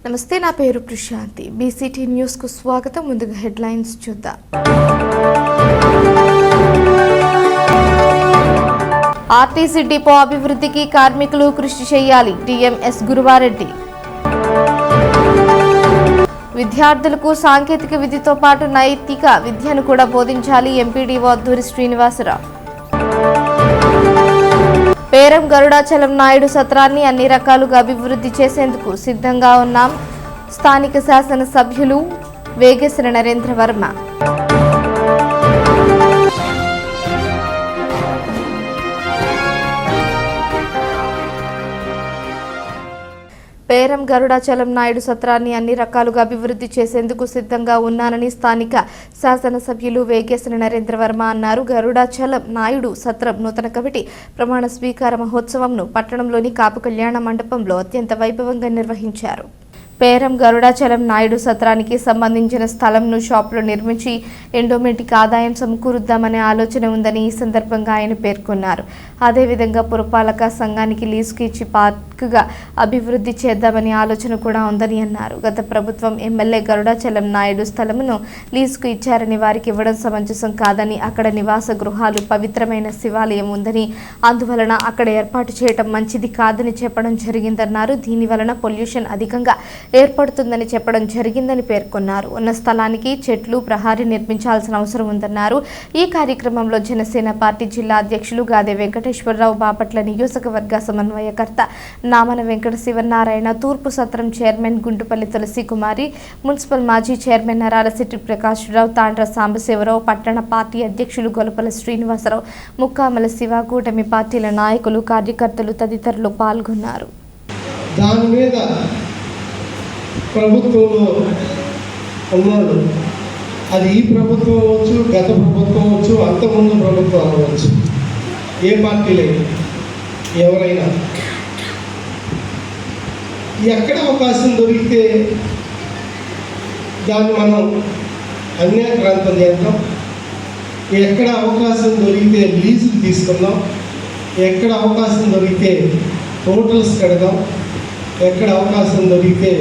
నమస్తే, నా పేరు ప్రశాంతి. బీసీటీ న్యూస్ కు స్వాగతం. ముందుగా హెడ్లైన్స్ చూద్దాం. ఆర్టీసీ డిపో అభివృద్ధికి కార్మికులు కృషి చేయాలి. టీఎంఎస్ గురువారెడ్డి. విద్యార్థులకు సాంకేతిక విద్యతో పాటు నైతిక విద్యను కూడా బోధించాలి. ఎంపీడీఓ అద్దూరి శ్రీనివాసరావు. పేరం గరుడాచలం నాయుడు సత్రాన్ని అన్ని రకాలుగా అభివృద్ధి చేసేందుకు సిద్ధంగా ఉన్నాం. స్థానిక శాసన సభ్యులు వేగేశ్వర నరేంద్ర వర్మ. పేరం గరుడాచలం నాయుడు సత్రాన్ని అన్ని రకాలుగా అభివృద్ధి చేసేందుకు సిద్ధంగా ఉన్నానని స్థానిక శాసనసభ్యులు వేగేశ్వర నరేంద్ర వర్మ అన్నారు. గరుడాచలం నాయుడు సత్రం నూతన కమిటీ ప్రమాణ స్వీకార మహోత్సవంను పట్టణంలోని కాపు కళ్యాణ మండపంలో అత్యంత వైభవంగా నిర్వహించారు. పేరం గరుడాచలం నాయుడు సత్రానికి సంబంధించిన స్థలంను షాపులో నిర్మించి ఎండోమెంట్కి ఆదాయం సమకూరుద్దామనే ఆలోచన ఉందని ఈ సందర్భంగా ఆయన పేర్కొన్నారు. అదేవిధంగా పురపాలక సంఘానికి లీజుకు ఇచ్చి పార్కుగా అభివృద్ధి చేద్దామనే ఆలోచన కూడా ఉందని అన్నారు. గత ప్రభుత్వం ఎమ్మెల్యే గరుడాచలం నాయుడు స్థలమును లీజుకు ఇచ్చారని వారికి ఇవ్వడం సమంజసం కాదని, అక్కడ నివాస గృహాలు పవిత్రమైన శివాలయం ఉందని, అందువలన అక్కడ ఏర్పాటు చేయడం మంచిది కాదని చెప్పడం జరిగిందన్నారు. దీని వలన పొల్యూషన్ అధికంగా ఏర్పడుతుందని చెప్పడం జరిగిందని పేర్కొన్నారు. ఉన్న స్థలానికి చెట్లు, ప్రహారీ నిర్మించాల్సిన అవసరం ఉందన్నారు. ఈ కార్యక్రమంలో జనసేన పార్టీ జిల్లా అధ్యక్షులు గాదే వెంకటేశ్వరరావు, బాపట్ల నియోజకవర్గ సమన్వయకర్త నామన వెంకట శివనారాయణ, తూర్పు సత్రం చైర్మన్ గుంటుపల్లి తులసి కుమారి, మున్సిపల్ మాజీ చైర్మన్ నరాలశెట్టి ప్రకాశ్రావు, తాండ్ర సాంబశివరావు, పట్టణ పార్టీ అధ్యక్షులు గొలపల శ్రీనివాసరావు, ముక్కామల శివ, కూటమి పార్టీల నాయకులు, కార్యకర్తలు తదితరులు పాల్గొన్నారు. ప్రభుత్వంలో ఉన్నాడు. అది ఈ ప్రభుత్వం అవ్వచ్చు, గత ప్రభుత్వం అవ్వచ్చు, అంతకుముందు ప్రభుత్వం అవ్వచ్చు, ఏ పార్టీలే ఎవరైనా ఎక్కడ అవకాశం దొరికితే దాన్ని మనం అన్యాక్రాంతం చేద్దాం. ఎక్కడ అవకాశం దొరికితే లీజులు తీసుకుందాం. ఎక్కడ అవకాశం దొరికితే హోటల్స్ కడదాం. ఎక్కడ అవకాశం దొరికితే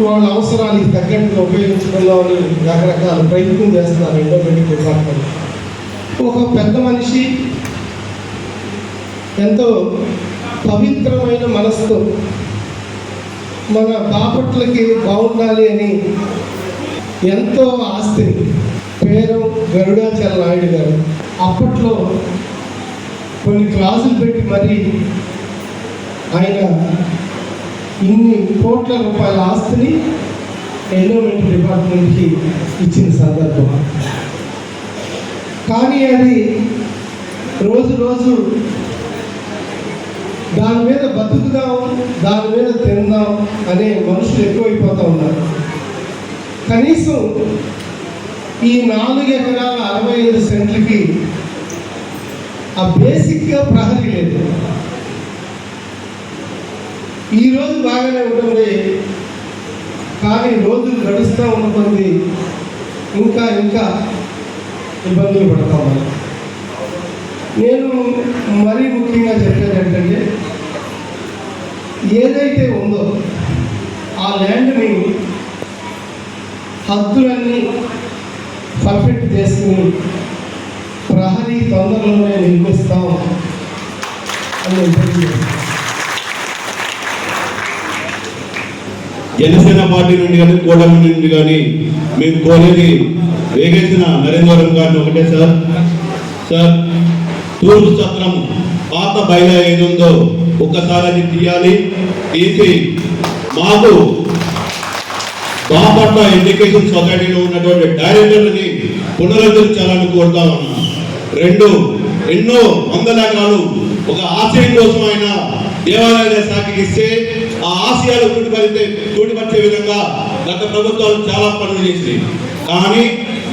వాళ్ళ అవసరానికి తగ్గట్టుగా ఉపయోగించుకుందామని రకరకాల ప్రయత్నం చేస్తున్నారు ఎండోమెంట్ డిపార్ట్మెంట్. ఒక పెద్ద మనిషి ఎంతో పవిత్రమైన మనసుతో మన బాపట్లకి బాగుండాలి అని ఎంతో ఆస్తిని పేరం గరుడాచల నాయుడు గారు అప్పట్లో కొన్ని క్లాసులు పెట్టి మరి ఆయన ఇన్ని కోట్ల రూపాయల ఆస్తిని ఎండోమెంట్ డిపార్ట్మెంట్కి ఇచ్చిన సందర్భం. కానీ అది రోజు రోజు దాని మీద బతుకుదాం, దాని మీద తిందాం అనే మనుషులు ఎక్కువైపోతూ ఉన్నారు. కనీసం ఈ 4 ఎకరాల 65 సెంట్లకి ఆ బేసిక్గా ప్రహరీ లేదు. ఈరోజు బాగానే ఉంటుంది, కానీ రోజులు గడుస్తూ ఉన్నది ఇంకా ఇబ్బందులు పడతా ఉన్నాను. నేను మరీ ముఖ్యంగా చెప్పేది ఏంటంటే, ఏదైతే ఉందో ఆ ల్యాండ్ని హద్దులన్నీ పర్ఫెక్ట్ చేసుకుని ప్రహరీ తొందరలోనే నిర్మిస్తాం అని జనసేన పార్టీ నుండి కానీ కూటమి నుండి కానీ మేము కోరేది వేగేసిన నరేంద్ర గారిని ఒకటే సార్, తూర్పు సత్రం పాత బయలు ఏది ఉందో ఒక్కసారి అది తీయాలి. తీసి మాకు బాపట్ల ఎడ్యుకేషన్ సొసైటీలో ఉన్నటువంటి డైరెక్టర్ని పునరుద్ధరించాలని కోరుతా ఉన్నాం. 2 ఎన్నో వందల ఎకరాలు ఒక ఆశయం కోసం ఆయన దేవాలయాల శాఖకి ఇస్తే ఆ ఆశయాలు తూటిపరిచే విధంగా గత ప్రభుత్వాలు చాలా పనులు చేసినాయి. కానీ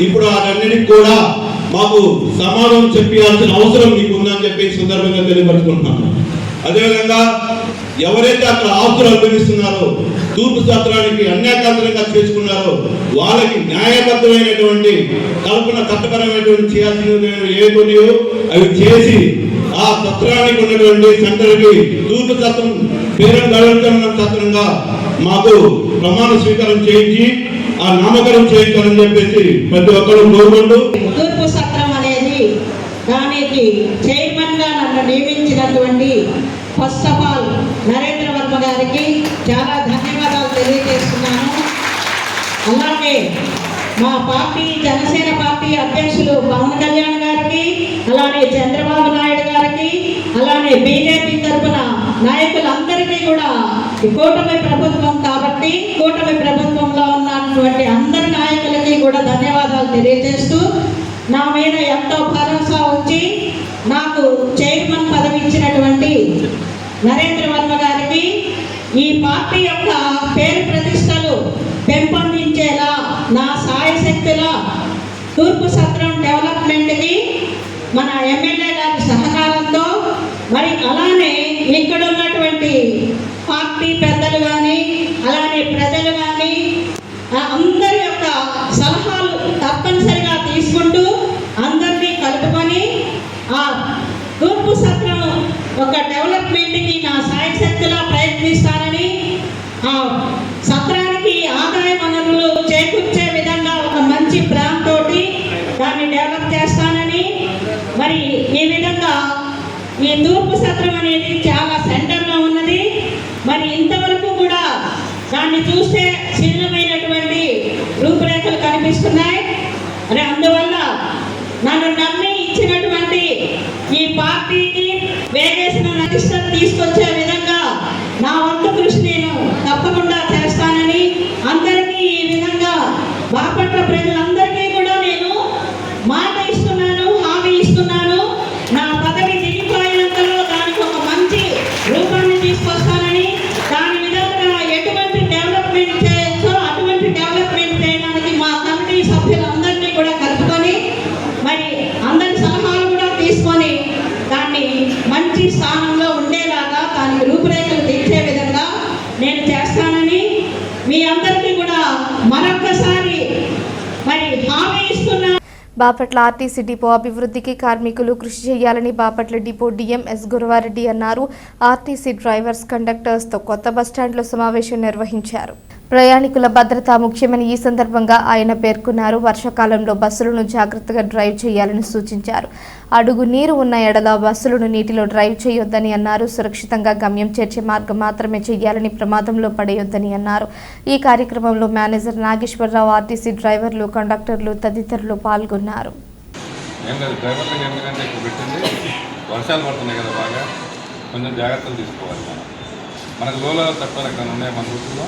ఇప్పుడు వాటన్నిటికి కూడా మాకు సమాధానం చెప్పాల్సిన అవసరం మీకు ఉందని చెప్పి సందర్భంగా తెలియపరుచుకుంటున్నాను. అదేవిధంగా ఎవరైతే అక్కడ ఆస్తులు అనుభవిస్తున్నారో, తూర్పు సత్రానికి అన్యాయకాంతరంగా చేసుకున్నారో వాళ్ళకి న్యాయబద్ధమైనటువంటి కల్పన చట్టపరమైనటువంటి చేయాల్సినవి ఏవో అవి చేసి ఆ సత్రానికి ఉన్నటువంటి సెంటర్కి తూర్పు సత్రం పేరం గడవడం సత్రంగా మాకు ప్రమాణ స్వీకారం చేయించి ఆ నామకరణం చేయించాలని చెప్పేసి ప్రతి ఒక్కరూ కోరుకుంటూ, తూర్పు సత్రం అనేది దానికి చైర్మన్ గా నన్ను నియమించినటువంటి first of all Narendra Varma గారికి చాలా ధన్యవాదాలు తెలియజేస్తున్నాను. అలాగే మా పార్టీ జనసేన పార్టీ అధ్యక్షులు పవన్ కళ్యాణ్ గారికి, అలానే చంద్రబాబు నాయుడు గారికి, అలానే బీజేపీ తరఫున నాయకులందరికీ కూడా కూటమి ప్రభుత్వం కాబట్టి కూటమి ప్రభుత్వంలో ఉన్నటువంటి అందరి నాయకులకి కూడా ధన్యవాదాలు తెలియజేస్తూ, నా మీద ఎంతో భరోసా ఉంచి నాకు చైర్మన్ పదవి ఇచ్చినటువంటి నరేంద్ర వర్మ గారికి, ఈ పార్టీ యొక్క పేరు ప్రతిష్టలు పెంపొందించేలా నా సాయశక్తుల తూర్పు సత్రం డెవలప్మెంట్కి మన ఎమ్మెల్యే గారి సహకారంతో, మరి అలానే ఇక్కడ ఉన్నటువంటి పార్టీ పెద్దలు కానీ అలానే ప్రజలు కానీ అందరి యొక్క సలహాలు తప్పనిసరిగా తీసుకుంటూ అందరినీ కలుపుకొని ఆ తూర్పు సత్రం ఒక డెవలప్మెంట్కి నా సాయశక్తులా ప్రయత్నిస్తానని, ఆ సత్రానికి ఆదాయ వనరులు చేకూర్చే విధంగా ఒక మంచి ప్లాన్ తోటి దాన్ని డెవలప్ చేస్తానని, మరి ఈ విధంగా ఈ తూర్పు సత్రం అనేది చాలా సెంటర్లో ఉన్నది. మరి ఇంతవరకు కూడా దాన్ని చూస్తే శిథిలమైనటువంటి రూపురేఖలు కనిపిస్తున్నాయి. మరి అందువల్ల నన్ను నమ్మి ఇచ్చినటువంటి ఈ పార్టీకి వేగేసిన ప్రతిష్టను తీసుకొచ్చే విధంగా నా వంతు కృషి నేను తప్పకుండా చేస్తానని, అందరికీ ఈ విధంగా బాపట్ల ప్రజలందరికీ కూడా నేను మాట ఇస్తున్నాను, హామీ ఇస్తున్నాను. నా పదవి దిగిపోయినంతలో దానికి ఒక మంచి రూపాన్ని తీసుకొస్తానని, దాని విధంగా ఎటువంటి డెవలప్మెంట్ చేయొచ్చో అటువంటి డెవలప్మెంట్ చేయడానికి మా కమిటీ సభ్యులందరినీ కూడా కలుపుకొని, మరి అందరి సలహాలు కూడా తీసుకొని దాన్ని మంచి స్థానంలో ఉండేలాగా దానికి రూపురేఖలు తెచ్చే విధంగా నేను చేస్తానని మీ అందరికీ కూడా మరొక్కసారి మరి హామీ ఇస్తున్నాను. బాపట్ల ఆర్టీసీ డిపో అభివృద్ధికి కార్మికులు కృషి చేయాలని Bapatla depot DM S Guruvareddy అన్నారు. ఆర్టీసీ డ్రైవర్స్ కండక్టర్స్తో కొత్త బస్టాండ్లో సమావేశం నిర్వహించారు. ప్రయాణికుల భద్రత ముఖ్యమని ఈ సందర్భంగా ఆయన పేర్కొన్నారు. వర్షాకాలంలో బస్సులను జాగ్రత్తగా డ్రైవ్ చేయాలని సూచించారు. అడుగు నీరు ఉన్న ఎడల బస్సులను నీటిలో డ్రైవ్ చేయొద్దని అన్నారు. సురక్షితంగా గమ్యం చేర్చే మార్గం మాత్రమే చేయాలని, ప్రమాదంలో పడేయొద్దని అన్నారు. ఈ కార్యక్రమంలో మేనేజర్ నాగేశ్వరరావు, ఆర్టీసీ డ్రైవర్లు, కండక్టర్లు తదితరులు పాల్గొన్నారు. వర్షాలు పడుతున్నాయి కదా, బాగా కొంచెం జాగ్రత్తలు తీసుకోవాలి. మనకు లోలో తక్కువ ఎక్కడ ఉన్నాయి మన రూట్లో.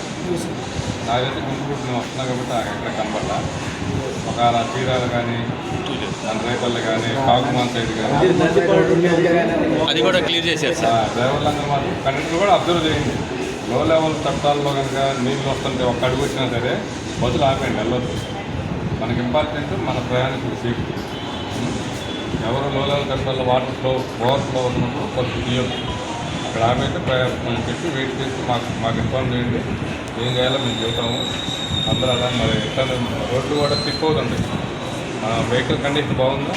నాకైతే గుంటూరు రూట్ నేను వస్తున్నా కాబట్టి ఎక్కడ కనపడలా. ఒక చీరాలు కానీ మన రేపల్లి కానీ కాకుమాన్ సైడ్ కానీ అది కూడా క్లియర్ చేశారు సార్. డ్రైవర్లందరూ మాత్రం కండక్టర్ కూడా అబ్జర్వ్ చేయండి. లో లెవెల్ చట్టాల్లో కనుక నీళ్ళు వస్తుంటే ఒక్క అడుగు వచ్చినా సరే బస్సులు ఆపేయండి, వెళ్ళొద్దు. మనకి ఇంపార్టెంట్ మన ప్రయాణికులు సేఫ్టీ. ఎవరు లో లెవెల్ చట్టాల్లో వాటర్ ఫ్లో ఓవర్ ఫ్లో ఉన్నప్పుడు బస్సు తీయొద్దు. అక్కడ ఆపైతే మనం పెట్టి వెయిట్ చేసి మాకు ఇన్ఫార్మ్ చేయండి, ఏం చేయాలో మేము చెబుతాము. అందరూ అలా మరి ఎట్లా రోడ్లు కూడా స్లిప్ అవుతుంది. మన వెహికల్ కండిషన్ బాగుందా,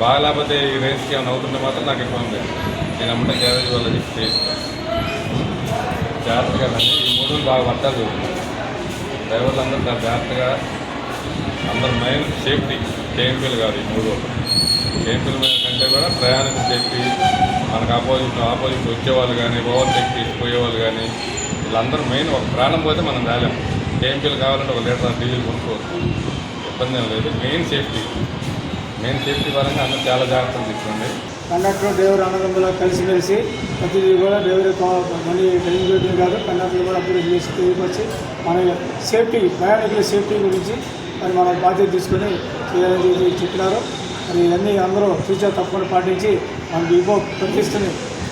బాగా లేకపోతే ఈ రేంజ్కి ఏమైనా అవుతుంటే మాత్రం నాకు ఇన్ఫార్మ్ చేయండి. నేను అమ్మంటే గ్యారేజ్ వల్ల చెప్పి చేస్తాను. జాగ్రత్తగా ఈ 3 రోజులు బాగా వర్షాలు జరుగుతుంది. డ్రైవర్లు అందరూ చాలా జాగ్రత్తగా, అందరు మెయిన్ సేఫ్టీ. కేఎంపీలు కాదు ఈ 3 రోజులు. కేఎంపీల మీద కంటే కూడా ప్రయాణికుల సేఫ్టీ, మనకు ఆపోజిట్ వచ్చేవాళ్ళు కానీ ఓవర్టేక్ తీసుకుపోయేవాళ్ళు కానీ వీళ్ళందరూ మెయిన్. ఒక ప్రాణం పోతే మనం రాలేము. కేఎంపీలు కావాలంటే 1 లీటర్ డీజిల్ కొనుక్కోవచ్చు, ఇబ్బంది ఏం లేదు. మెయిన్ సేఫ్టీ పరంగా అందరూ చాలా జాగ్రత్తలు తీసుకోండి. కండక్టర్ డ్రైవర్ అన్నదమ్ములు కలిసిమెలిసి ప్రతిదీ కూడా డ్రైవర్ మనీ ట్రైన్ చేయడం కాదు, కండక్టర్లు కూడా అప్పుడు చేసి తెలియపరిచి మన సేఫ్టీ, ప్రయాణికుల సేఫ్టీ గురించి మరి మన బాధ్యత తీసుకొని చేయాలని చెప్పినారు. మరి ఇవన్నీ అందరూ ఫ్యూచర్ తప్పకుండా పాటించి మన డిపో ప్రతిష్టని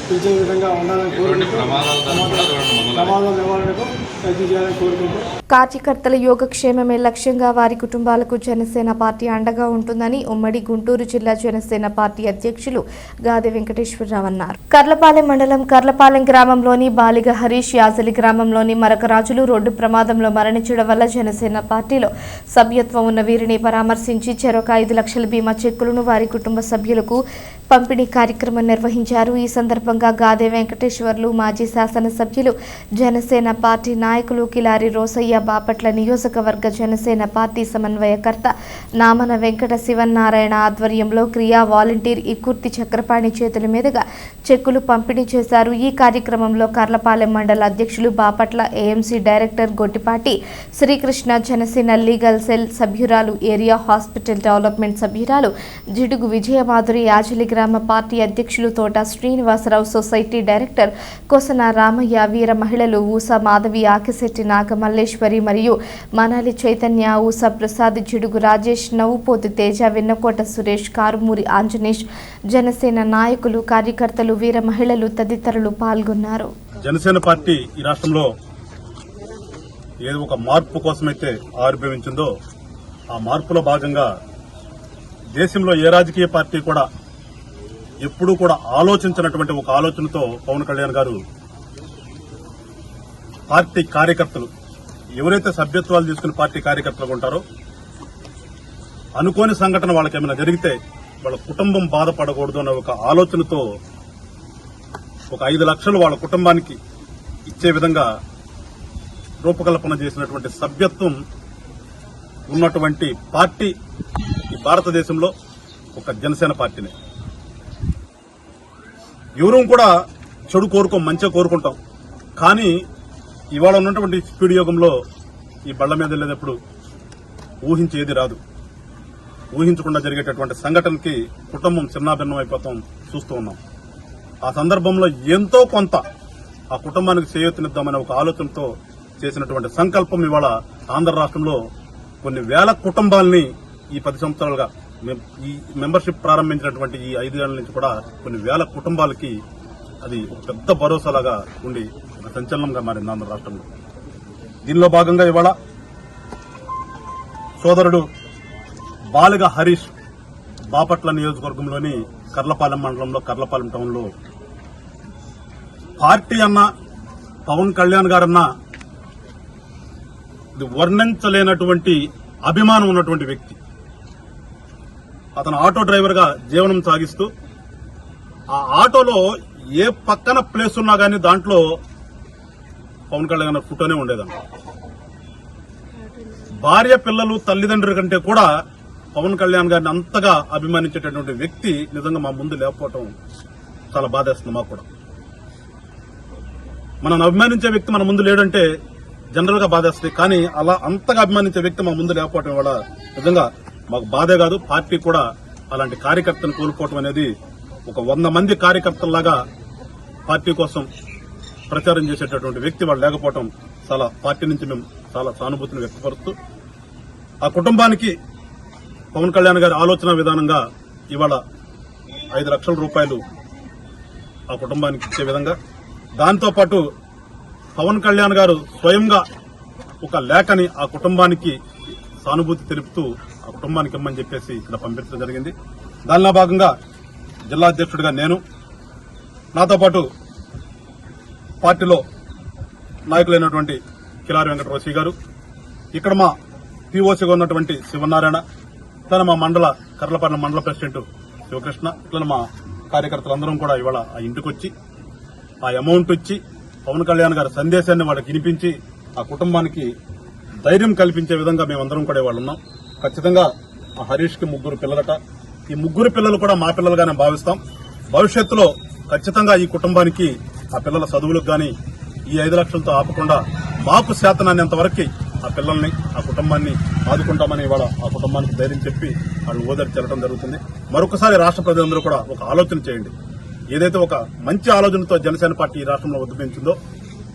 పెంచే విధంగా ఉండాలని కోరుకుంటూ, ప్రమాదాలు నివారణకు ప్రయత్నం చేయాలని కోరుకుంటూ, కార్యకర్తల యోగక్షేమమే లక్ష్యంగా వారి కుటుంబాలకు జనసేన పార్టీ అండగా ఉంటుందని ఉమ్మడి గుంటూరు జిల్లా జనసేన పార్టీ అధ్యక్షులు గాదె వెంకటేశ్వరరావు అన్నారు. కర్లపాలెం మండలం కర్లపాలెం గ్రామంలోని బాలిగ హరీష్, యాజలి గ్రామంలోని మరకరాజులు రోడ్డు ప్రమాదంలో మరణించడం వల్ల జనసేన పార్టీలో సభ్యత్వం ఉన్న వీరిని పరామర్శించి చెరొక 5 లక్షల బీమా చెక్కులను వారి కుటుంబ సభ్యులకు పంపిణీ కార్యక్రమం నిర్వహించారు. ఈ సందర్భంగా గాదే వెంకటేశ్వర్లు, మాజీ శాసనసభ్యులు, జనసేన పార్టీ నాయకులు కిలారి రోసయ్య, బాపట్ల నియోజకవర్గ జనసేన పార్టీ సమన్వయకర్త నామన వెంకట శివనారాయణ ఆధ్వర్యంలో క్రియా వాలంటీర్ ఇకుర్తి చక్రపాణి చేతుల మీదుగా చెక్కులు పంపిణీ చేశారు. ఈ కార్యక్రమంలో కర్లపాలెం మండల అధ్యక్షులు, Bapatla AMC director Gottipati Srikrishna, Janasena legal cell సభ్యురాలు, ఏరియా హాస్పిటల్ డెవలప్మెంట్ సభ్యురాలు జిడుగు విజయమాధురి, యాజలి గ్రామ పార్టీ అధ్యక్షులు తోట శ్రీనివాసరావు, సొసైటీ డైరెక్టర్ కొసన రామయ్య, వీర మహిళలు ఊసా మాధవి, ఆకిశెట్టి నాగమల్లేశ్వరి మరియు మనాలి చైతన్య, ఊసా ప్రసాద్, జిడుగు రాజేష్, నవ్వుపోతు తేజ, వెన్నకోట సురేష్, కారుమూరి ఆంజనేష్, జనసేన నాయకులు, కార్యకర్తలు, వీర మహిళలు తదితరులు పాల్గొన్నారు. జనసేన పార్టీ ఈ రాష్ట్రంలో ఏదో ఒక మార్పు కోసమైతే ఆవిర్భవించిందో ఆ మార్పులో భాగంగా దేశంలో ఏ రాజకీయ పార్టీ కూడా ఎప్పుడూ కూడా ఆలోచించినటువంటి ఒక ఆలోచనతో పవన్ కళ్యాణ్ గారు పార్టీ కార్యకర్తలు ఎవరైతే సభ్యత్వాలు తీసుకుని పార్టీ కార్యకర్తలు ఉంటారో అనుకోని సంఘటన వాళ్ళకి ఏమైనా జరిగితే వాళ్ళ కుటుంబం బాధపడకూడదు అనే ఒక ఆలోచనతో ఒక 5 లక్షలు వాళ్ళ కుటుంబానికి ఇచ్చే విధంగా రూపకల్పన చేసినటువంటి సభ్యత్వం ఉన్నటువంటి పార్టీ ఈ భారతదేశంలో ఒక జనసేన పార్టీనే. ఎవరూ కూడా చెడు కోరుకోం, మంచిగా కోరుకుంటాం. కానీ ఇవాళ ఉన్నటువంటి స్పీడ్ యుగంలో ఈ బళ్ల మీద వెళ్ళేటప్పుడు ఊహించేది రాదు. ఊహించకుండా జరిగేటటువంటి సంఘటనకి కుటుంబం చిన్నాభిన్నం అయిపోతాం చూస్తూ ఉన్నాం. ఆ సందర్భంలో ఎంతో కొంత ఆ కుటుంబానికి చేయూతనిద్దామనే ఒక ఆలోచనతో చేసినటువంటి సంకల్పం ఇవాళ ఆంధ్ర రాష్ట్రంలో కొన్ని వేల కుటుంబాలని ఈ 10 సంవత్సరాలుగా ఈ మెంబర్షిప్ ప్రారంభించినటువంటి ఈ 5 ఏళ్ల నుంచి కూడా కొన్ని వేల కుటుంబాలకి అది ఒక పెద్ద భరోసాలాగా ఉండి ఒక సంచలనంగా మారింది ఆంధ్ర రాష్ట్రంలో. దీనిలో భాగంగా ఇవాళ సోదరుడు బాలిగ హరీష్ బాపట్ల నియోజకవర్గంలోని కర్లపాలెం మండలంలో కర్లపాలెం టౌన్లో పార్టీ అన్న పవన్ కళ్యాణ్ గారన్న ఇది వర్ణించలేనటువంటి అభిమానం ఉన్నటువంటి వ్యక్తి. అతను ఆటో డ్రైవర్ గా జీవనం సాగిస్తూ ఆ ఆటోలో ఏ పక్కన ప్లేస్ ఉన్నా గానీ దాంట్లో పవన్ కళ్యాణ్ గారి ఫోటోనే ఉండేదంట. భార్య, పిల్లలు, తల్లిదండ్రుల కంటే కూడా పవన్ కళ్యాణ్ గారిని అంతగా అభిమానించేటటువంటి వ్యక్తి నిజంగా మా ముందు లేకపోవటం చాలా బాధేస్తుంది మాకు కూడా. మనం అభిమానించే వ్యక్తి మన ముందు లేడంటే జనరల్ గా బాధేస్తుంది. కానీ అలా అంతగా అభిమానించే వ్యక్తి మా ముందు లేకపోవటం వల్ల నిజంగా మాకు బాధే కాదు, పార్టీ కూడా అలాంటి కార్యకర్తను కోల్పోవటం అనేది ఒక 100 మంది కార్యకర్తల్లాగా పార్టీ కోసం ప్రచారం చేసేటటువంటి వ్యక్తి వాళ్ళు లేకపోవటం చాలా పార్టీ నుంచి మేము చాలా సానుభూతిని వ్యక్తపరుస్తూ ఆ కుటుంబానికి పవన్ కళ్యాణ్ గారి ఆలోచన విధానంగా ఇవాళ 5 లక్షల రూపాయలు ఆ కుటుంబానికి ఇచ్చే విధంగా, దాంతోపాటు పవన్ కళ్యాణ్ గారు స్వయంగా ఒక లేఖని ఆ కుటుంబానికి సానుభూతి తెలుపుతూ ఆ కుటుంబానికి ఇమ్మని చెప్పేసి ఇక్కడ పంపించడం జరిగింది. దానిలో భాగంగా జిల్లా అధ్యక్షుడిగా నేను, నాతో పాటు పార్టీలో నాయకులైనటువంటి కిలారి వెంకట రోసయ్య గారు, ఇక్కడ మా పీఓసీగా ఉన్నటువంటి శివనారాయణ, ఇట్లా మా కర్లపాలెం మండల ప్రెసిడెంట్ శివకృష్ణ, ఇట్లా మా కార్యకర్తలందరం కూడా ఇవాళ ఆ ఇంటికి వచ్చి ఆ అమౌంట్ ఇచ్చి పవన్ కళ్యాణ్ గారి సందేశాన్ని వాళ్ళకి వినిపించి ఆ కుటుంబానికి ధైర్యం కల్పించే విధంగా మేమందరం కూడా వాళ్ళు ఉన్నాం. ఖచ్చితంగా ఆ హరీష్ కి 3 పిల్లలట. ఈ 3 పిల్లలు కూడా మా పిల్లలుగానే భావిస్తాం. భవిష్యత్తులో ఖచ్చితంగా ఈ కుటుంబానికి ఆ పిల్లల చదువులకు గాని ఈ 5 లక్షలతో ఆపకుండా మాకు శాతనాన్నంత వరకు ఆ పిల్లల్ని, ఆ కుటుంబాన్ని ఆదుకుంటామని ఇవాళ ఆ కుటుంబానికి ధైర్యం చెప్పి వాళ్ళు ఓదార్చి చెల్లడం జరుగుతుంది. మరొకసారి రాష్ట్ర ప్రజలందరూ కూడా ఒక ఆలోచన చేయండి. ఏదైతే ఒక మంచి ఆలోచనతో జనసేన పార్టీ ఈ రాష్ట్రంలో ఉద్యమించిందో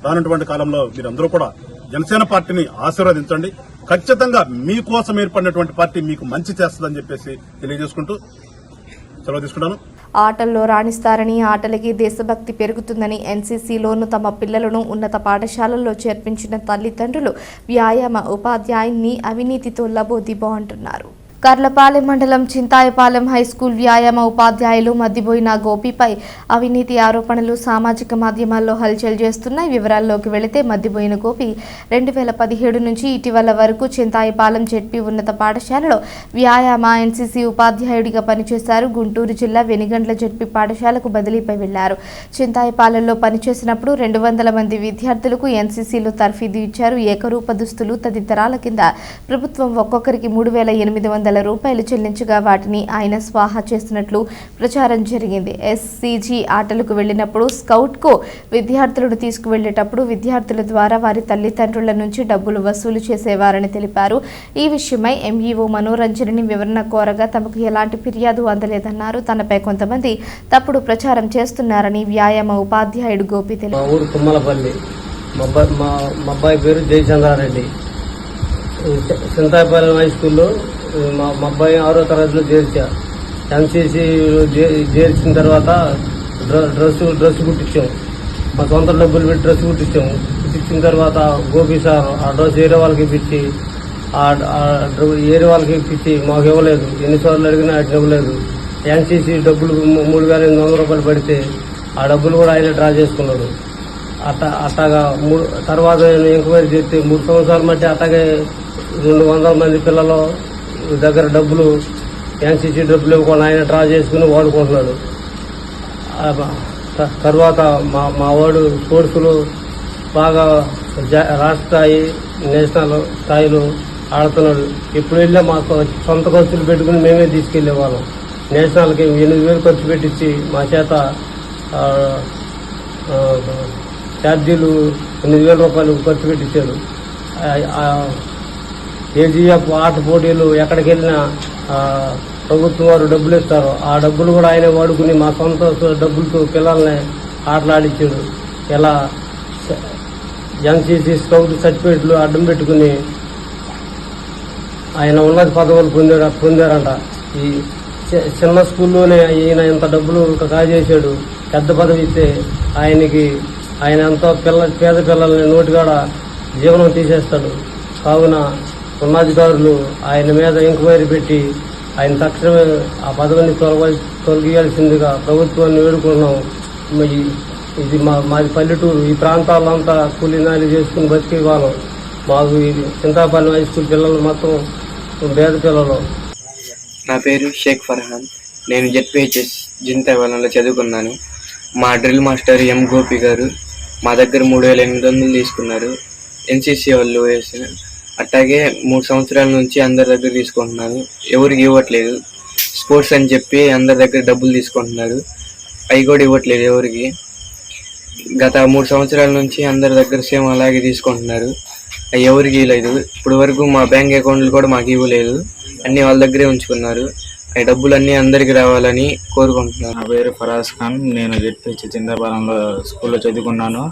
రానటువంటి కాలంలో మీరందరూ కూడా జనసేన పార్టీని ఆశీర్వదించండి. ఖచ్చితంగా మీకోసం ఏర్పడినటువంటి పార్టీ మీకు మంచి చేస్తుందని చెప్పేసి తెలియజేసుకుంటూ సెలవు తీసుకుంటాను. ఆటల్లో రాణిస్తారని, ఆటలకి దేశభక్తి పెరుగుతుందని ఎన్సీసీలోనూ తమ పిల్లలను ఉన్నత పాఠశాలల్లో చేర్పించిన తల్లిదండ్రులు వ్యాయామ ఉపాధ్యాయున్ని అవినీతితో లబోదిబో అంటున్నారు. కర్లపాలెం మండలం చింతాయపాలెం హైస్కూల్ వ్యాయామ ఉపాధ్యాయులు మద్దిబోయిన గోపిపై అవినీతి ఆరోపణలు సామాజిక మాధ్యమాల్లో హల్చల్ చేస్తున్నాయి. వివరాల్లోకి వెళితే మద్దిబోయిన గోపి 2017 నుంచి ఇటీవల వరకు చింతాయపాలెం జెడ్పీ ఉన్నత పాఠశాలలో వ్యాయామ ఎన్సీసీ ఉపాధ్యాయుడిగా పనిచేశారు. గుంటూరు జిల్లా వెనిగండ్ల జెడ్పీ పాఠశాలకు బదిలీపై వెళ్లారు. చింతాయపాలెంలో పనిచేసినప్పుడు 200 మంది విద్యార్థులకు ఎన్సీసీలో తర్ఫీదు ఇచ్చారు. ఏకరూప దుస్తులు తదితరాల కింద ప్రభుత్వం ఒక్కొక్కరికి 3,800 రూపాయలు చెల్లించగా వాటిని ఆయన స్వాహా చేసినట్లు ప్రచారం జరిగింది. ఎస్సీజీ ఆటలకు వెళ్లినప్పుడు స్కౌట్కు విద్యార్థులను తీసుకువెళ్లేటప్పుడు విద్యార్థుల ద్వారా వారి తల్లిదండ్రుల నుంచి డబ్బులు వసూలు చేసేవారని తెలిపారు. ఈ విషయమై ఎంఈఓ మనోరంజన్ని వివరణ కోరగా తమకు ఎలాంటి ఫిర్యాదు అందలేదన్నారు. తనపై కొంతమంది తప్పుడు ప్రచారం చేస్తున్నారని వ్యాయామ ఉపాధ్యాయుడు గోపి తెలిపారు. మా అబ్బాయి పేరు జయచంద్రారెడ్డి. చింతాయపాలెం హై స్కూల్లో మా అబ్బాయి 6వ తరగతిలో చేర్చా. ఎన్సీసీలో చేర్చిన తర్వాత డ్రెస్ కుట్టించాం. మా సొంత డబ్బులు పెట్టి డ్రెస్ కుట్టించిన తర్వాత గోపి సార్ ఆ డ్రెస్ ఏరే వాళ్ళకి ఇప్పించి మాకు ఇవ్వలేదు. ఎన్నిసార్లు అడిగినా అటు ఇవ్వలేదు. ఎన్సీసీ డబ్బులు 3,800 రూపాయలు పడితే ఆ డబ్బులు కూడా ఆయన డ్రా చేసుకున్నాడు. అట్టాగా తర్వాత నేను ఎంక్వైరీ చేస్తే 3 సంవత్సరాల మధ్య అట్టాగే 200 మంది పిల్లలు దగ్గర డబ్బులు ఎన్సీసీ డబ్బులు ఇవ్వకుండా ఆయన డ్రా చేసుకుని వాడుకుంటున్నాడు. తర్వాత మా వాడు స్పోర్ట్స్లో బాగా రాష్ట్ర స్థాయి నేషనల్ స్థాయిలో ఆడుతున్నాడు. ఇప్పుడు వెళ్ళా మా సొంత ఖర్చులు పెట్టుకుని మేమే తీసుకెళ్లేవాళ్ళం. నేషనల్కి 8,000 ఖర్చు పెట్టించి మా చేత ఛార్జీలు 8,000 రూపాయలు ఖర్చు పెట్టించారు. ఏజీఎఫ్ ఆట పోటీలు ఎక్కడికి వెళ్ళినా ప్రభుత్వం వారు డబ్బులు ఇస్తారు. ఆ డబ్బులు కూడా ఆయన వాడుకుని మా సొంత డబ్బులతో పిల్లల్ని ఆటలాడించాడు. ఇలా ఎన్సీసీ స్కౌట్ సర్టిఫికేట్లు అడ్డం పెట్టుకుని ఆయన ఉన్నత పదవులు పొందారంట. ఈ చిన్న స్కూల్లోనే ఈయన ఇంత డబ్బులు కాజేశాడు. పెద్ద పదవి ఇస్తే ఆయన ఎంతో పేద పిల్లల్ని నోటికాడ జీవనం తీసేస్తాడు. కావున ఉన్నతాధికారులు ఆయన మీద ఎంక్వైరీ పెట్టి ఆయన తక్షణమే ఆ పదవిని తొలగియాల్సిందిగా ప్రభుత్వాన్ని వేడుకున్నాం. ఇది మాది పల్లెటూరు. ఈ ప్రాంతాలంతా కూలీనాలి చేసుకుని బతికే వాళ్ళం. మాకు చింతాపల్లి హై స్కూల్ పిల్లలు మొత్తం పేద పిల్లలు. నా పేరు షేక్ ఫర్హాన్. నేను జెడ్పీహెచ్ఎస్ చింతాపల్లిలో చదువుకున్నాను. మా డ్రిల్ మాస్టర్ ఎం గోపి గారు మా దగ్గర 3,800 తీసుకున్నారు. ఎన్సీసీ వాళ్ళు వేసిన అట్లాగే 3 సంవత్సరాల నుంచి అందరి దగ్గర తీసుకుంటున్నారు. ఎవరికి ఇవ్వట్లేదు. స్పోర్ట్స్ అని చెప్పి అందరి దగ్గర డబ్బులు తీసుకుంటున్నారు. అవి కూడా ఇవ్వట్లేదు ఎవరికి. గత 3 సంవత్సరాల నుంచి అందరి దగ్గర సేమ్ అలాగే తీసుకుంటున్నారు. అవి ఎవరికి ఇవ్వలేదు. ఇప్పుడు వరకు మా బ్యాంక్ అకౌంట్లు కూడా మాకు ఇవ్వలేదు. అన్నీ వాళ్ళ దగ్గరే ఉంచుకున్నారు. ఆ డబ్బులు అన్నీ అందరికి రావాలని కోరుకుంటున్నాను. నా పేరు ఫరాజ్ ఖాన్. నేను జెడ్పీహెచ్ చింతాపాలెంలో స్కూల్లో చదువుకున్నాను.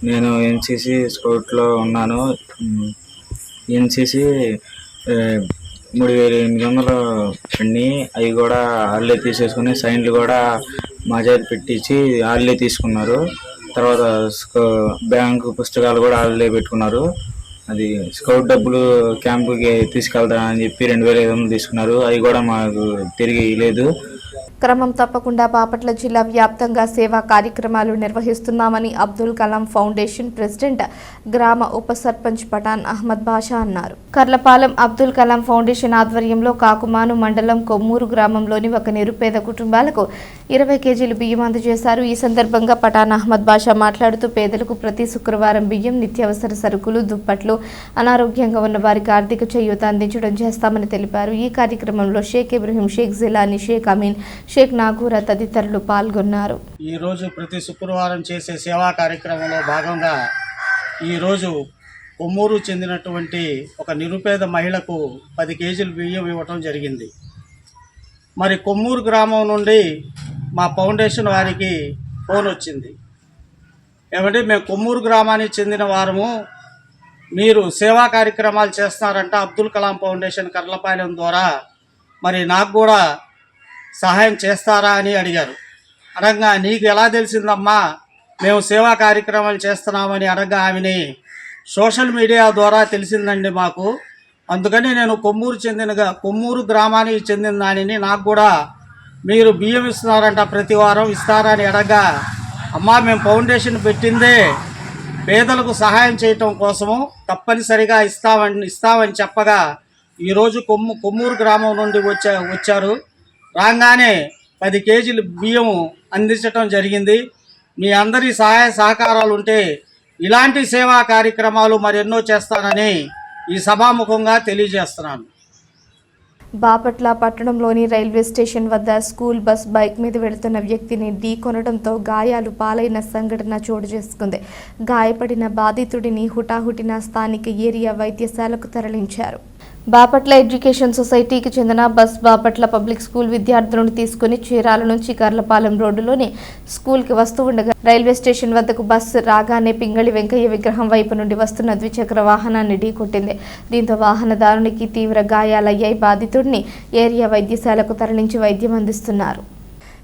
నేను ఎన్సీసీ స్కౌట్లో ఉన్నాను. ఎన్సీసీ 3,800 అన్నీ అవి కూడా వాళ్ళే తీసేసుకుని సైన్లు కూడా మా చేత పెట్టించి వాళ్ళే తీసుకున్నారు. తర్వాత బ్యాంకు పుస్తకాలు కూడా వాళ్ళే పెట్టుకున్నారు. అది స్కౌట్ డబ్బులు క్యాంపుకి తీసుకెళ్తానని చెప్పి 2,500 తీసుకున్నారు. అవి కూడా మాకు తిరిగి లేదు. క్రమం తప్పకుండా బాపట్ల జిల్లా వ్యాప్తంగా సేవా కార్యక్రమాలు నిర్వహిస్తున్నామని అబ్దుల్ కలాం ఫౌండేషన్ ప్రెసిడెంట్ గ్రామ ఉప సర్పంచ్ పఠాన్ అహ్మద్ బాషా అన్నారు. కర్లపాలెం అబ్దుల్ కలాం ఫౌండేషన్ ఆధ్వర్యంలో కాకుమాను మండలం కొమ్మూరు గ్రామంలోని ఒక నిరుపేద కుటుంబాలకు 20 కేజీలు బియ్యం అందజేశారు. ఈ సందర్భంగా పఠాన్ అహ్మద్ బాషా మాట్లాడుతూ పేదలకు ప్రతి శుక్రవారం బియ్యం, నిత్యావసర సరుకులు, దుప్పట్లు, అనారోగ్యంగా ఉన్న వారికి ఆర్థిక చేయూత అందించడం చేస్తామని తెలిపారు. ఈ కార్యక్రమంలో షేక్ ఇబ్రహీం, షేక్ జిలానీ, షేక్ అమీన్, షేక్ నాగూరా తదితరులు పాల్గొన్నారు. ఈరోజు ప్రతి శుక్రవారం చేసే సేవా కార్యక్రమంలో భాగంగా ఈరోజు కొమ్మూరు చెందినటువంటి ఒక నిరుపేద మహిళకు 10 కేజీలు బియ్యం ఇవ్వటం జరిగింది. మరి కొమ్మూరు గ్రామం నుండి మా ఫౌండేషన్ వారికి ఫోన్ వచ్చింది. ఏమంటే మేము కొమ్మూరు గ్రామానికి చెందిన వారము, మీరు సేవా కార్యక్రమాలు చేస్తున్నారంట అబ్దుల్ కలాం ఫౌండేషన్ కర్లపాలెం ద్వారా, మరి నాకు కూడా సహాయం చేస్తారా అని అడిగారు. అనగా నీకు ఎలా తెలిసిందమ్మా మేము సేవా కార్యక్రమాలు చేస్తున్నామని అనగా ఆమెని సోషల్ మీడియా ద్వారా తెలిసిందండి మాకు. అందుకని నేను కొమ్మూరు గ్రామానికి చెందిన దానిని నాకు కూడా మీరు బియ్యం ఇస్తున్నారంట ప్రతి వారం ఇస్తారని అడగా, అమ్మా మేము ఫౌండేషన్ పెట్టిందే పేదలకు సహాయం చేయటం కోసము, తప్పనిసరిగా ఇస్తామని చెప్పగా ఈరోజు కొమ్మూరు గ్రామం నుండి వచ్చారు. రాగానే 10 కేజీలు బియ్యం అందించటం జరిగింది. మీ అందరి సహాయ సహకారాలు ఉంటే ఇలాంటి సేవా కార్యక్రమాలు మరెన్నో చేస్తానని ఈ సభాముఖంగా తెలియజేస్తున్నాను. బాపట్ల పట్టణంలోని రైల్వే స్టేషన్ వద్ద స్కూల్ బస్ బైక్ మీద వెళుతున్న వ్యక్తిని ఢీకొనడంతో గాయాలు పాలైన సంఘటన చోటు చేసుకుంది. గాయపడిన బాధితుడిని హుటాహుటిన స్థానిక ఏరియా వైద్యశాలకు తరలించారు. బాపట్ల ఎడ్యుకేషన్ సొసైటీకి చెందిన బస్ బాపట్ల పబ్లిక్ స్కూల్ విద్యార్థులను తీసుకుని చీరాల నుంచి కర్లపాలెం రోడ్డులోని స్కూల్కి వస్తూ ఉండగా రైల్వే స్టేషన్ వద్దకు బస్సు రాగానే పింగళి వెంకయ్య విగ్రహం వైపు నుండి వస్తున్న ద్విచక్ర వాహనాన్ని ఢీకొట్టింది. దీంతో వాహనదారునికి తీవ్ర గాయాలయ్యాయి. బాధితుడిని ఏరియా వైద్యశాలకు తరలించి వైద్యం అందిస్తున్నారు.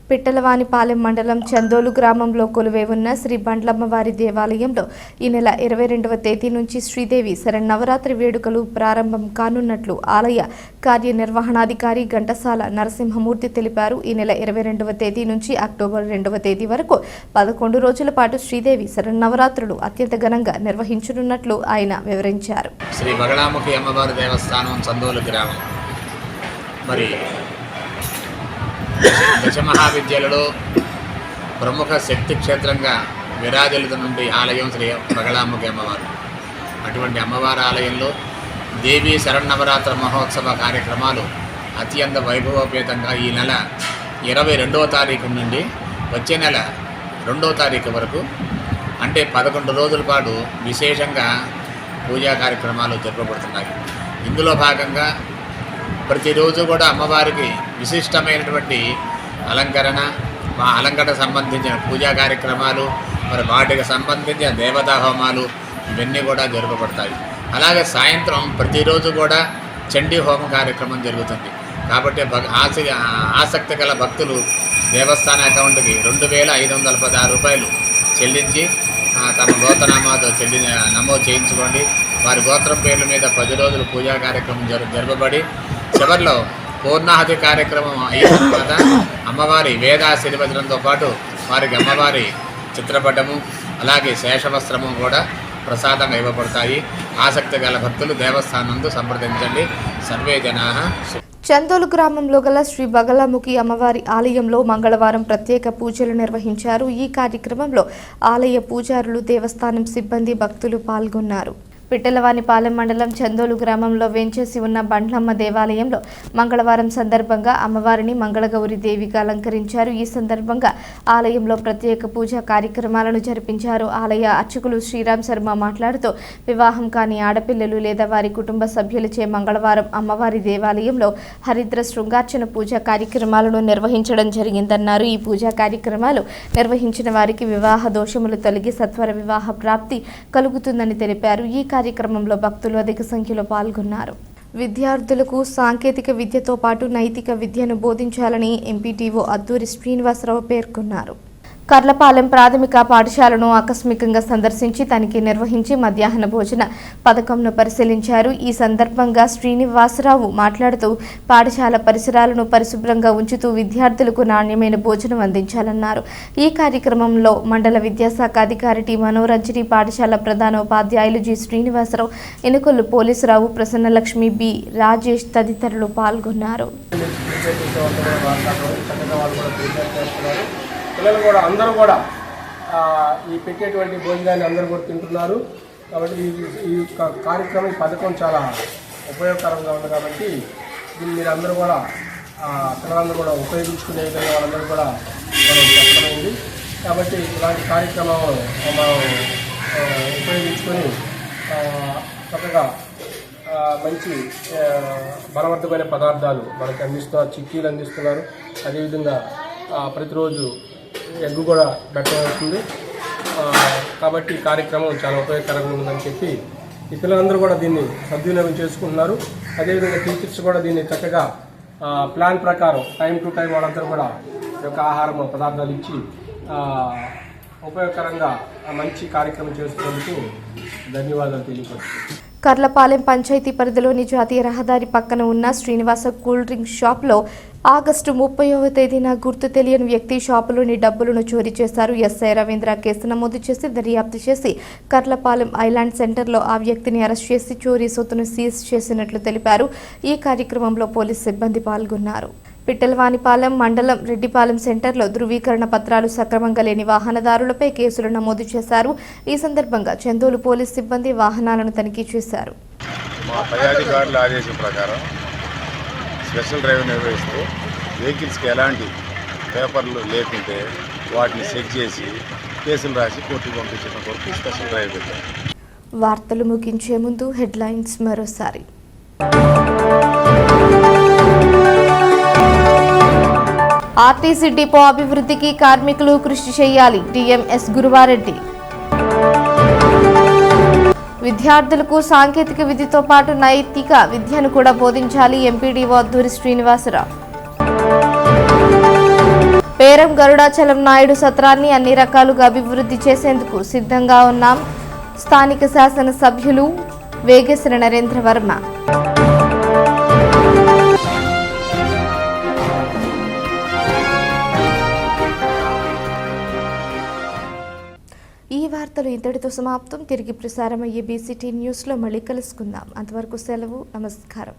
పిట్టలవానిపాలెం మండలం చందోలు గ్రామంలో కొలువై ఉన్న శ్రీ బండ్లమ్మవారి దేవాలయంలో ఈ నెల 22వ తేదీ నుంచి శ్రీదేవి శరన్నవరాత్రి వేడుకలు ప్రారంభం కానున్నట్లు ఆలయ కార్యనిర్వహణాధికారి ఘంటసాల నరసింహమూర్తి తెలిపారు. ఈ నెల 22వ తేదీ నుంచి అక్టోబర్ 2వ తేదీ వరకు 11 రోజుల పాటు శ్రీదేవి శరన్నవరాత్రులు అత్యంత ఘనంగా నిర్వహించనున్నట్లు ఆయన వివరించారు. శ్రీ బగళాముఖి అమ్మవారి దేవస్థానం చందోలు గ్రామం మరి దశమహావిద్యలలో ప్రముఖ శక్తి క్షేత్రంగా విరాజిల్లుతున్నటువంటి ఆలయం శ్రీ బగళాముఖి అమ్మవారు. అటువంటి అమ్మవారి ఆలయంలో దేవీ శరన్నవరాత్రి మహోత్సవ కార్యక్రమాలు అత్యంత వైభవోపేతంగా ఈ నెల 22వ తారీఖు నుండి వచ్చే నెల 2వ తారీఖు వరకు అంటే 11 రోజుల పాటు విశేషంగా పూజా కార్యక్రమాలు జరపబడుతున్నాయి. ఇందులో భాగంగా ప్రతిరోజు కూడా అమ్మవారికి విశిష్టమైనటువంటి అలంకరణ సంబంధించిన పూజా కార్యక్రమాలు, మరి వాటికి సంబంధించిన దేవతా హోమాలు ఇవన్నీ కూడా జరపబడతాయి. అలాగే సాయంత్రం ప్రతిరోజు కూడా చండీ హోమం కార్యక్రమం జరుగుతుంది. కాబట్టి ఆసక్తి గల భక్తులు దేవస్థాన అకౌంట్కి 2,516 రూపాయలు చెల్లించి తమ గోత్రనామాతో నమోదు చేయించుకోండి. వారి గోత్రం పేర్ల మీద 10 రోజులు పూజా కార్యక్రమం జరపబడి చివరిలో పూర్ణాహుతి కార్యక్రమం అయిన తర్వాత అమ్మవారి వేదాశీర్వచనంతో పాటు వారికి అమ్మవారి చిత్రపటము అలాగే శేషవస్త్రము కూడా ప్రసాదంగా ఇవ్వబడతాయి. ఆసక్తి గల భక్తులు దేవస్థానంలో సంప్రదించండి. సర్వే జనాః. చందోలు గ్రామంలో గల శ్రీ బగళాముఖి అమ్మవారి ఆలయంలో మంగళవారం ప్రత్యేక పూజలు నిర్వహించారు. ఈ కార్యక్రమంలో ఆలయ పూజారులు, దేవస్థానం సిబ్బంది, భక్తులు పాల్గొన్నారు. పిట్టలవానిపాలెం మండలం చందోలు గ్రామంలో వేంచేసి ఉన్న బండ్లమ్మ దేవాలయంలో మంగళవారం సందర్భంగా అమ్మవారిని మంగళగౌరి దేవిగా అలంకరించారు. ఈ సందర్భంగా ఆలయంలో ప్రత్యేక పూజా కార్యక్రమాలను జరిపించారు. ఆలయ అర్చకులు శ్రీరామ్ శర్మ మాట్లాడుతూ వివాహం కాని ఆడపిల్లలు లేదా వారి కుటుంబ సభ్యులచే మంగళవారం అమ్మవారి దేవాలయంలో హరిద్ర శృంగార్చన పూజా కార్యక్రమాలను నిర్వహించడం జరిగిందన్నారు. ఈ పూజా కార్యక్రమాలు నిర్వహించిన వారికి వివాహ దోషములు తొలగి సత్వర వివాహ ప్రాప్తి కలుగుతుందని తెలిపారు. ఈ కార్యక్రమంలో భక్తులు అధిక సంఖ్యలో పాల్గొన్నారు. విద్యార్థులకు సాంకేతిక విద్యతో పాటు నైతిక విద్యను బోధించాలని ఎంపీటీఓ అద్దూరి శ్రీనివాసరావు పేర్కొన్నారు. కర్లపాలెం ప్రాథమిక పాఠశాలను ఆకస్మికంగా సందర్శించి తనిఖీ నిర్వహించి మధ్యాహ్న భోజన పథకంను పరిశీలించారు. ఈ సందర్భంగా శ్రీనివాసరావు మాట్లాడుతూ పాఠశాల పరిసరాలను పరిశుభ్రంగా ఉంచుతూ విద్యార్థులకు నాణ్యమైన భోజనం అందించాలన్నారు. ఈ కార్యక్రమంలో మండల విద్యాశాఖ అధికారి టి మనోరంజని, పాఠశాల ప్రధానోపాధ్యాయులు జి శ్రీనివాసరావు, ఎనుకొల్లు పోలీసురావు, ప్రసన్నలక్ష్మి, బి రాజేష్ తదితరులు పాల్గొన్నారు. పిల్లలు కూడా అందరూ కూడా ఈ పెట్టేటువంటి భోజనాన్ని అందరూ కూడా తింటున్నారు. కాబట్టి ఈ కార్యక్రమం, ఈ పథకం చాలా ఉపయోగకరంగా ఉంది. కాబట్టి దీన్ని మీరు అందరూ కూడా పిల్లలందరూ కూడా ఉపయోగించుకునే విధంగా వాళ్ళందరూ కూడా మనం కష్టమైంది. కాబట్టి ఇలాంటి కార్యక్రమం మనం ఉపయోగించుకొని చక్కగా మంచి బలవర్ధమైన పదార్థాలు మనకి అందిస్తున్నారు. చిక్కీలు అందిస్తున్నారు. అదేవిధంగా ప్రతిరోజు ఎగ్గు కూడా పెట్టవలసింది. కాబట్టి ఈ కార్యక్రమం చాలా ఉపయోగకరంగా ఉందని చెప్పి ఈ పిల్లలందరూ కూడా దీన్ని సద్వినియోగం చేసుకుంటున్నారు. అదేవిధంగా టీచర్స్ కూడా దీన్ని చక్కగా ప్లాన్ ప్రకారం టైం టు టైం వాళ్ళందరూ కూడా ఈ యొక్క ఆహారం పదార్థాలు ఇచ్చి ఉపయోగకరంగా మంచి కార్యక్రమం చేస్తున్నందుకు ధన్యవాదాలు తెలియపరుస్తున్నాను. కర్లపాలెం పంచాయతీ పరిధిలోని జాతీయ రహదారి పక్కన ఉన్న శ్రీనివాస కూల్ డ్రింక్ షాప్లో ఆగస్టు 30వ తేదీన గుర్తు తెలియని వ్యక్తి షాపులోని డబ్బులను చోరీ చేశారు. ఎస్ఐ రవీంద్ర కేసు నమోదు చేసి దర్యాప్తు చేసి కర్లపాలెం ఐలాండ్ సెంటర్లో ఆ వ్యక్తిని అరెస్ట్ చేసి చోరీ సొత్తును సీజ్ చేసినట్లు తెలిపారు. ఈ కార్యక్రమంలో పోలీసు సిబ్బంది పాల్గొన్నారు. పిట్టలవానిపాలెం మండలం రెడ్డిపాలెం సెంటర్లో ధృవీకరణ పత్రాలు సక్రమంగా లేని వాహనదారులపై కేసులు నమోదు చేశారు. ఈ సందర్భంగా చందోలు పోలీసు సిబ్బంది వాహనాలను తనిఖీ చేశారు. మా పై అధికారుల ఆదేశం ప్రకారం స్పెషల్ డ్రైవ్ నిర్వహిస్తూ వెహికల్స్కి ఎలాంటి పేపర్లు లేకుంటే వాటిని చెక్ చేసి కేసులు రాసి కోర్టుకు పంపించిన కొరకు స్పెషల్ డ్రైవ్ పెట్టారు. వార్తలు ముగించే ముందు హెడ్లైన్స్ మరోసారి. ఆర్టీసీ డిపో అభివృద్ధికి కార్మికులు కృషి చేయాలి. డిఎంఎస్ గురువారెడ్డి. విద్యార్థులకు సాంకేతిక విద్యతో పాటు నైతిక విద్యను కూడా బోధించాలి. ఎంపీడీఓ అద్దూరి శ్రీనివాసరావు. పేరం గరుడాచలం నాయుడు సత్రాన్ని అన్ని రకాలుగా అభివృద్ధి చేసేందుకు సిద్ధంగా ఉన్నాం. స్థానిక శాసన సభ్యులు వేగేశ్వర నరేంద్ర వర్మ. ఈ వార్తలు ఇంతటితో సమాప్తం. తిరిగి ప్రసారమయ్యే బీసీటీ న్యూస్లో మళ్ళీ కలుసుకుందాం. అంతవరకు సెలవు. నమస్కారం.